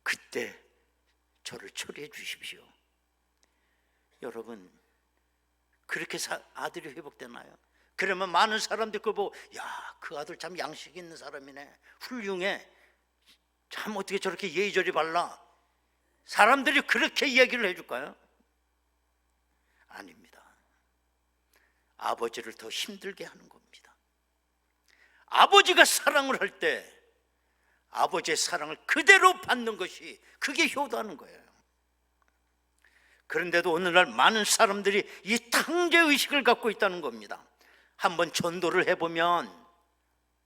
그때 저를 처리해 주십시오. 여러분, 그렇게 아들이 회복되나요? 그러면 많은 사람들이 그걸 보고 야, 그 아들 참 양식 있는 사람이네, 훌륭해, 참 어떻게 저렇게 예의저리 발라. 사람들이 그렇게 이야기를 해줄까요? 아닙니다. 아버지를 더 힘들게 하는 겁니다. 아버지가 사랑을 할 때 아버지의 사랑을 그대로 받는 것이 그게 효도하는 거예요. 그런데도 오늘날 많은 사람들이 이 탕제의식을 갖고 있다는 겁니다. 한번 전도를 해보면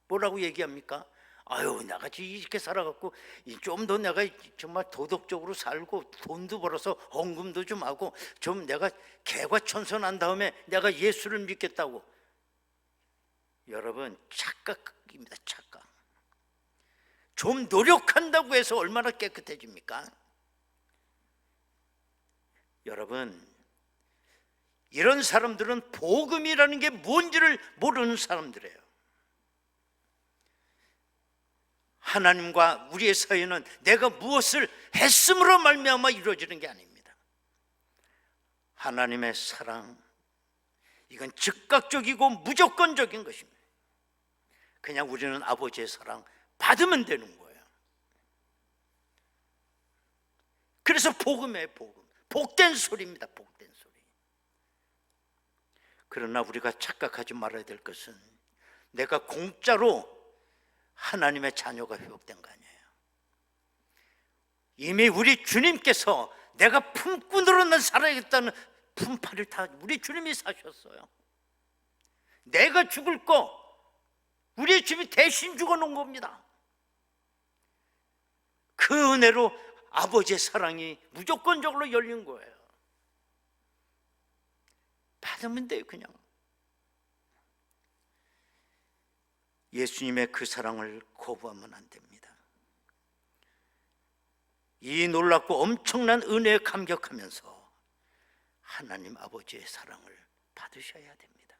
뭐라고 얘기합니까? 아유, 나같이 이렇게 살아갖고 좀 더 내가 정말 도덕적으로 살고 돈도 벌어서 헌금도 좀 하고 좀 내가 개과천선한 다음에 내가 예수를 믿겠다고. 여러분, 착각입니다. 착각. 좀 노력한다고 해서 얼마나 깨끗해집니까? 여러분, 이런 사람들은 복음이라는 게 뭔지를 모르는 사람들이에요. 하나님과 우리의 사이는 내가 무엇을 했음으로 말미암아 이루어지는 게 아닙니다. 하나님의 사랑, 이건 즉각적이고 무조건적인 것입니다. 그냥 우리는 아버지의 사랑 받으면 되는 거예요. 그래서 복음이에요. 복음. 복된 소리입니다. 복된 소리. 그러나 우리가 착각하지 말아야 될 것은 내가 공짜로 하나님의 자녀가 회복된 거 아니에요. 이미 우리 주님께서 내가 품꾼으로만 살아야겠다는 품팔을 다 우리 주님이 사셨어요. 내가 죽을 거 우리 주님이 대신 죽어놓은 겁니다. 그 은혜로 아버지의 사랑이 무조건적으로 열린 거예요. 받으면 돼요. 그냥 예수님의 그 사랑을 거부하면 안 됩니다. 이 놀랍고 엄청난 은혜에 감격하면서 하나님 아버지의 사랑을 받으셔야 됩니다.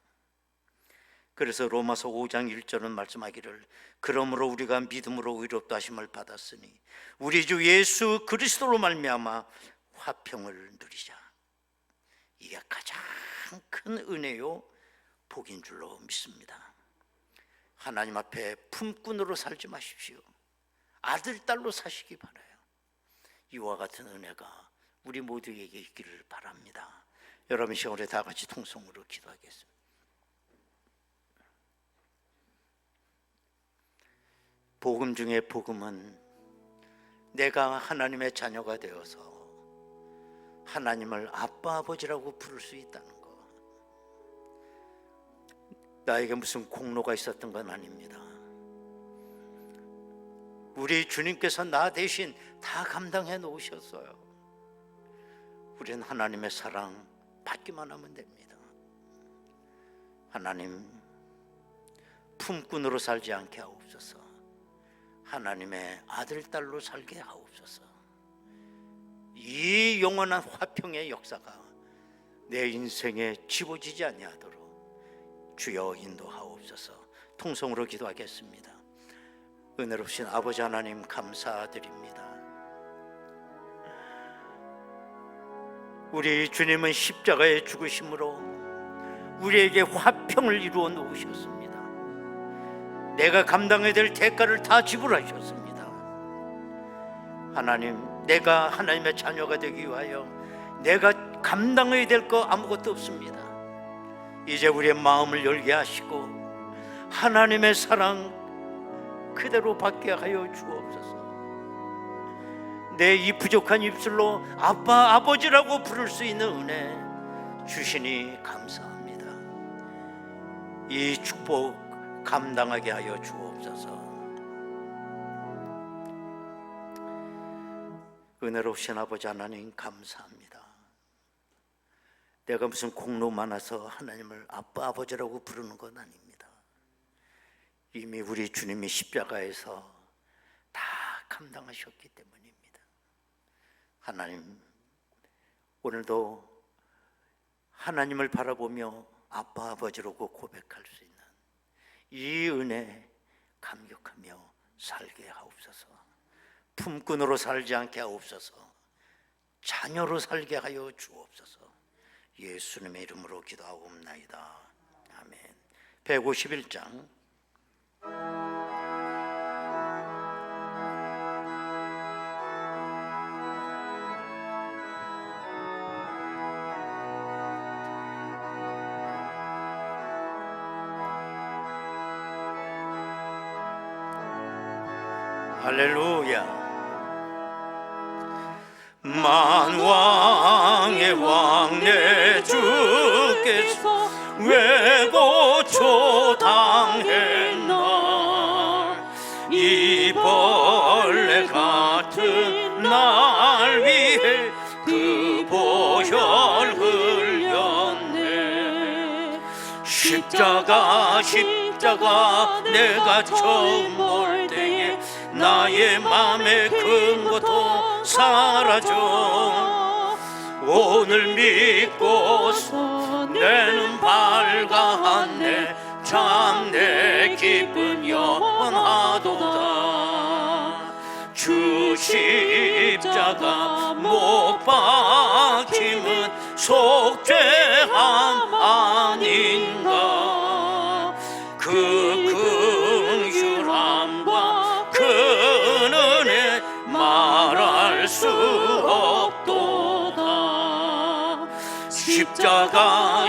그래서 로마서 5장 1절은 말씀하기를 그러므로 우리가 믿음으로 의롭다 하심을 받았으니 우리 주 예수 그리스도로 말미암아 화평을 누리자. 이게 가장 큰 은혜요 복인 줄로 믿습니다. 하나님 앞에 품꾼으로 살지 마십시오. 아들, 딸로 사시기 바라요. 이와 같은 은혜가 우리 모두에게 있기를 바랍니다. 여러분, 시간에 다 같이 통성으로 기도하겠습니다. 복음 중에 복음은 내가 하나님의 자녀가 되어서 하나님을 아빠, 아버지라고 부를 수 있다는 것. 나에게 무슨 공로가 있었던 건 아닙니다. 우리 주님께서 나 대신 다 감당해 놓으셨어요. 우리는 하나님의 사랑 받기만 하면 됩니다. 하나님, 품꾼으로 살지 않게 하옵소서. 하나님의 아들, 딸로 살게 하옵소서. 이 영원한 화평의 역사가 내 인생에 지워지지 아니하도록 주여 인도하옵소서. 통성으로 기도하겠습니다. 은혜롭신 아버지 하나님, 감사드립니다. 우리 주님은 십자가의 죽으심으로 우리에게 화평을 이루어 놓으셨습니다. 내가 감당해야 될 대가를 다 지불하셨습니다. 하나님, 내가 하나님의 자녀가 되기 위하여 내가 감당해야 될 거 아무것도 없습니다. 이제 우리의 마음을 열게 하시고 하나님의 사랑 그대로 받게 하여 주옵소서. 내 이 부족한 입술로 아빠, 아버지라고 부를 수 있는 은혜 주시니 감사합니다. 이 축복 감당하게 하여 주옵소서. 은혜로우신 아버지 하나님, 감사합니다. 내가 무슨 공로 많아서 하나님을 아빠, 아버지라고 부르는 건 아닙니다. 이미 우리 주님이 십자가에서 다 감당하셨기 때문입니다. 하나님, 오늘도 하나님을 바라보며 아빠, 아버지라고 고백할 수 있는 이 은혜 감격하며 살게 하옵소서. 품꾼으로 살지 않게 하옵소서. 자녀로 살게 하여 주옵소서. 예수님의 이름으로 기도하옵나이다. 아멘. 151장. 할렐루야. 만왕의 왕 내 주께서 왜 고초당했나. 이 벌레 같은 날 위해 그 보혈 흘렸네. 십자가 내가 처음 볼 때에 나의 맘에 큰 고통 사라져. 오늘 믿고서 내 눈 밝았네. 참 내 기쁨 영원하도다. 주 십자가 못 박힘은 속죄함 아닌가. 그 긍휼함과 그 은혜 말할 수 없도다. 십자가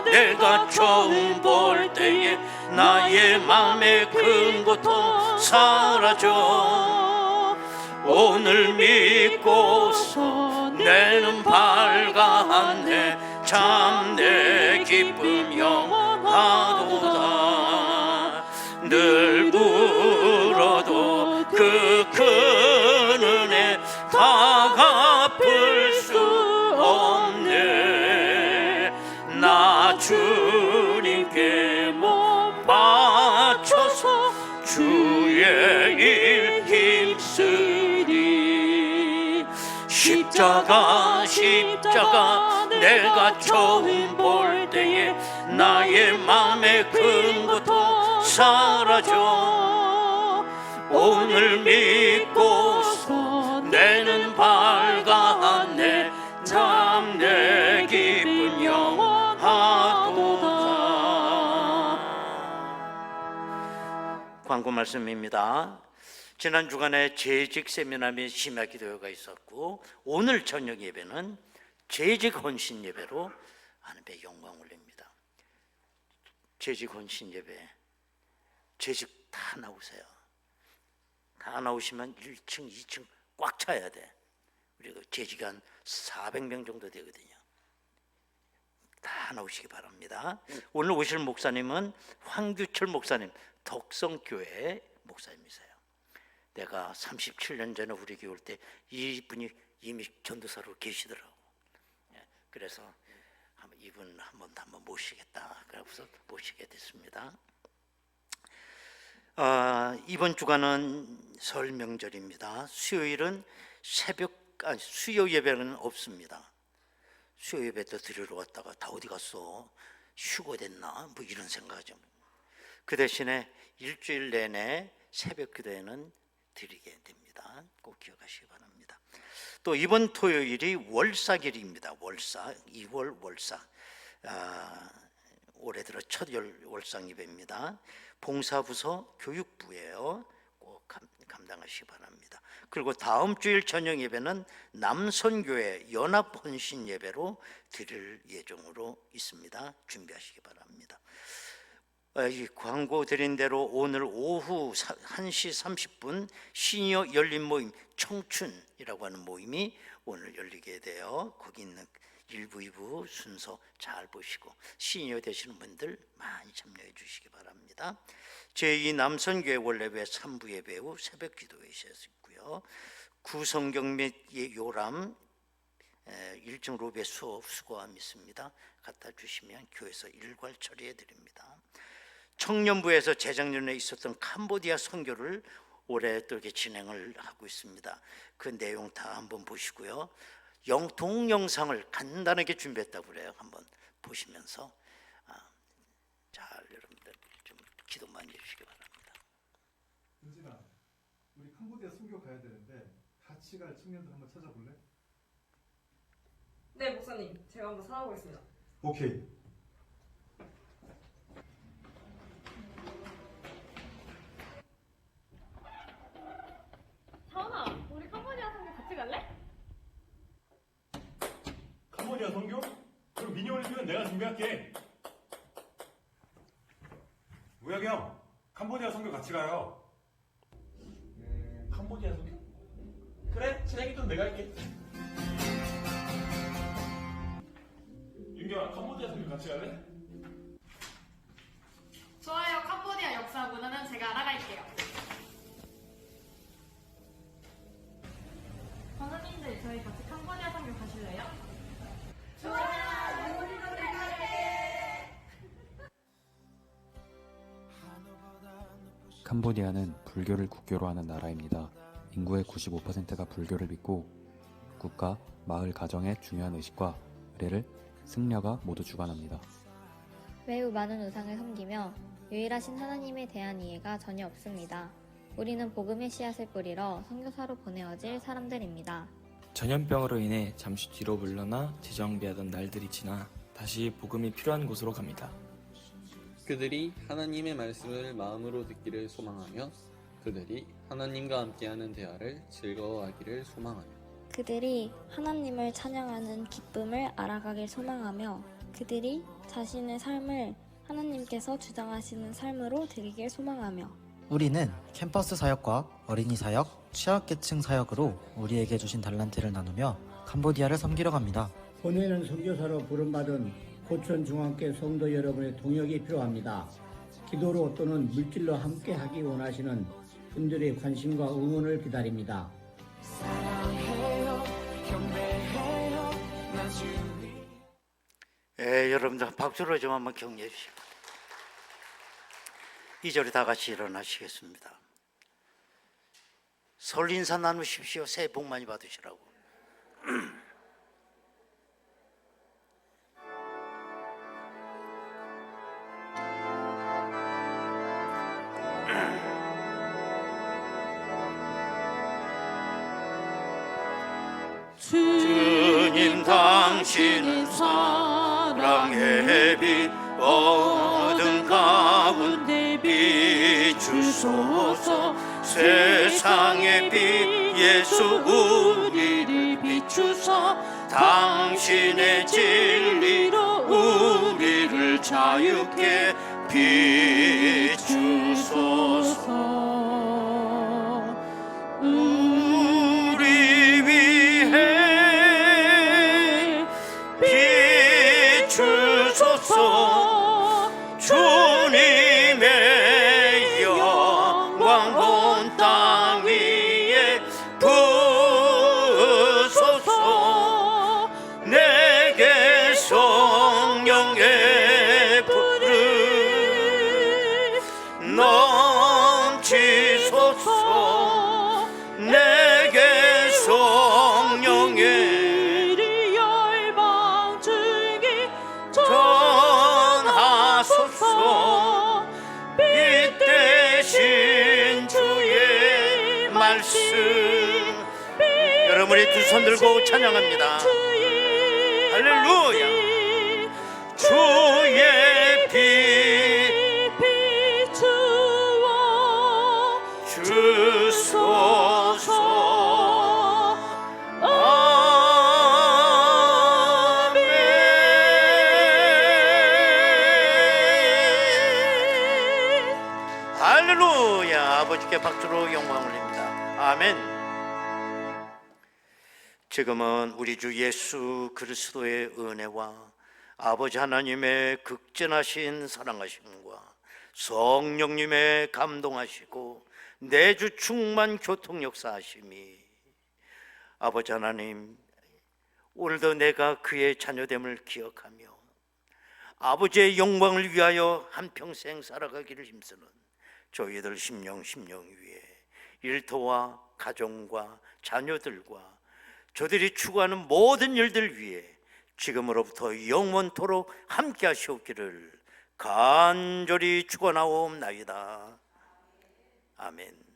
내가 처음 볼 때에 나의 맘에 큰 고통 사라져. 오늘 믿고서 내 눈 밝았네. 참 내 기쁨 영원하도다. 늘 울어도 그 큰 은혜 다 갚을 수 없네. 나 주님께 몸 바쳐서 주의 일 힘쓰리. 십자가 내가 처음 볼 때에 나의 맘에 큰 고통 사라져. 오늘 믿고서 내 눈 밝았네. 참 내 기쁨 영원하도다. 광고 말씀입니다. 지난 주간에 재직 세미나 및 심야 기도회가 있었고, 오늘 저녁 예배는 재직 헌신 예배로 하나님의 영광 올립니다. 재직 헌신 예배, 재직 다 나오세요. 다 나오시면 1층, 2층 꽉 차야 돼. 우리가 재직이 한 400명 정도 되거든요. 다 나오시기 바랍니다. 오늘 오실 목사님은 황규철 목사님, 덕성교회 목사님이세요. 내가 37년 전에 우리 교회 올 때 이분이 이미 전도사로 계시더라고. 그래서 이분 한번 모시겠다. 그래서 모시게 됐습니다. 이번 주간은 설 명절입니다. 수요일은 수요 예배는 없습니다. 수요 예배도 드리러 왔다가 다 어디 갔어? 휴거됐나? 뭐 이런 생각이죠. 그 대신에 일주일 내내 새벽 기도회는 드리게 됩니다. 꼭 기억하시기 바랍니다. 또 이번 토요일이 월사길입니다. 월사, 2월 월사. 올해 들어 첫 월상 예배입니다. 봉사부서 교육부예요. 꼭 감당하시기 바랍니다. 그리고 다음 주일 저녁 예배는 남선교회 연합헌신 예배로 드릴 예정으로 있습니다. 준비하시기 바랍니다. 이 광고 드린 대로 오늘 오후 1시 30분 시니어 열린 모임 청춘이라고 하는 모임이 오늘 열리게 돼요. 거기 있는 1부, 2부 순서 잘 보시고 시니어 되시는 분들 많이 참여해 주시기 바랍니다. 제2 남선교회 원래회 3부 예배 후 새벽 기도회 있고요. 구성경 및 요람 1층 로비에 수업 수고함 있습니다. 갖다 주시면 교회에서 일괄 처리해 드립니다. 청년부에서 재작년에 있었던 캄보디아 선교를 올해 또 이렇게 진행을 하고 있습니다. 그 내용 다 한번 보시고요. 동영상을 간단하게 준비했다고 그래요. 한번 보시면서 잘 여러분들 좀 기도 많이 해주시기 바랍니다. 은진아, 우리 캄보디아 선교 가야 되는데 같이 갈 청년들 한번 찾아볼래? 네, 목사님. 제가 한번 찾아보겠습니다. 오케이. 자은아, 우리 캄보디아 선교 같이 갈래? 캄보디아 선교? 그럼 미니 올림픽은 내가 준비할게. 우혁이 형, 캄보디아 선교 같이 가요. 캄보디아 선교? 그래, 진행이 좀 내가 할게. 윤경아, 캄보디아 선교 같이 갈래? 좋아요. 캄보디아 역사 문화는 제가 알아갈게요. 선생님들, 저희 같이 캄보디아 선교 가실래요? 캄보디아는 불교를 국교로 하는 나라입니다. 인구의 95%가 불교를 믿고 국가, 마을, 가정의 중요한 의식과 의례를 승려가 모두 주관합니다. 매우 많은 우상을 섬기며 유일하신 하나님에 대한 이해가 전혀 없습니다. 우리는 복음의 씨앗을 뿌리러 선교사로 보내어질 사람들입니다. 전염병으로 인해 잠시 뒤로 물러나 재정비하던 날들이 지나 다시 복음이 필요한 곳으로 갑니다. 그들이 하나님의 말씀을 마음으로 듣기를 소망하며 그들이 하나님과 함께하는 대화를 즐거워하기를 소망하며 그들이 하나님을 찬양하는 기쁨을 알아가길 소망하며 그들이 자신의 삶을 하나님께서 주장하시는 삶으로 드리길 소망하며 우리는 캠퍼스 사역과 어린이 사역, 취약계층 사역으로 우리에게 주신 달란트를 나누며 캄보디아를 섬기러 갑니다. 보내는 선교사로 부름받은 고천 중앙교 성도 여러분의 동역이 필요합니다. 기도로 또는 물질로 함께하기 원하시는 분들의 관심과 응원을 기다립니다. 여러분들 박수로 좀 한번 격려해 주시고 2절에 다 같이 일어나시겠습니다. 설 인사 나누십시오. 새해 복 많이 받으시라고. 주님 당신은 사랑의 빛 어둠 가운데 비추소서 세상의 빛 예수 우리를 비추사 당신의 진리로 우리를 자유케 비추소서 우리 위해 비추소서 주님의 영광 온 땅 위에 부소서 내게 성 여러분이 두 손 들고 찬양합니다. 할렐루야. 주의 피 비추어 주소서. 할렐루야. 아버지께 박수로 영광 올립니다. 아멘. 지금은 우리 주 예수 그리스도의 은혜와 아버지 하나님의 극진하신 사랑하심과 성령님의 감동하시고 내주 충만 교통 역사하심이 아버지 하나님, 오늘도 내가 그의 자녀됨을 기억하며 아버지의 영광을 위하여 한평생 살아가기를 힘쓰는 저희들 심령 위에 일터와 가정과 자녀들과 저들이 추구하는 모든 일들 위해 지금으로부터 영원토록 함께 하시옵기를 간절히 축원하옵나이다. 아멘.